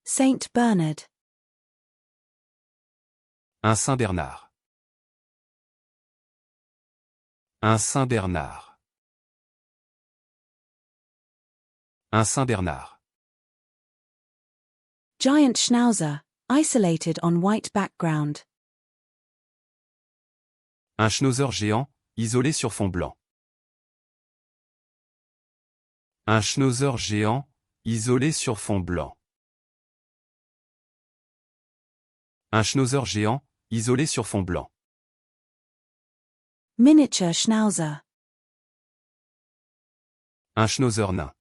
Saint Bernard. Un Saint Bernard. Un Saint Bernard. Un Saint Bernard. Giant Schnauzer, isolated on white background. Un Schnauzer géant, isolé sur fond blanc. Un Schnauzer géant, isolé sur fond blanc. Un Schnauzer géant, isolé sur fond blanc. Miniature Schnauzer. Un Schnauzer nain.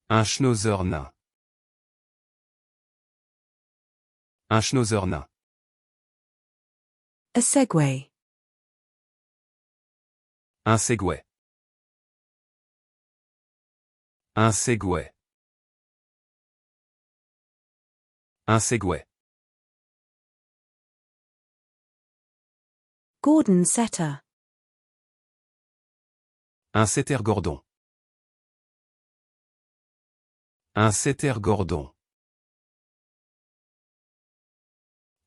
Un Schnauzer nain. Un Schnauzer nain. A Segway. Un Segway. Un Segway. Un Segway. Gordon Setter. Un Setter Gordon. Un Setter Gordon.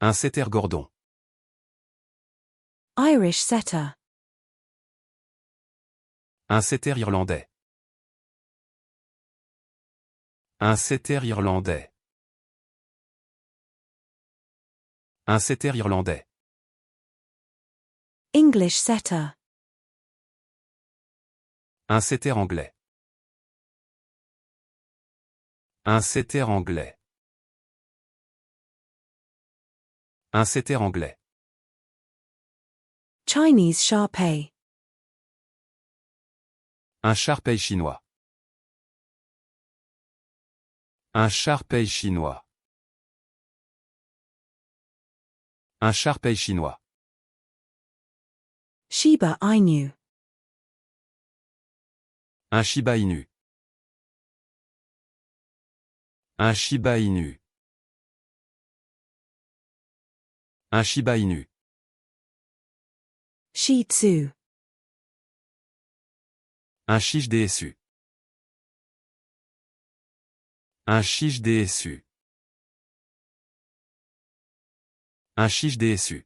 Un Setter Gordon. Irish Setter. Un Setter irlandais. Un Setter irlandais. Un Setter irlandais. English Setter. Un Setter anglais. Un Setter anglais. Un Setter anglais. Chinese Shar-Pei. Un Shar-Pei chinois. Un Shar-Pei chinois. Un Shar-Pei chinois. Shiba Inu. Un Shiba Inu. Un Shiba Inu. Un Shiba Inu. Shih Tzu. Un Shih DSU. Un Shih DSU. Un Shih DSU.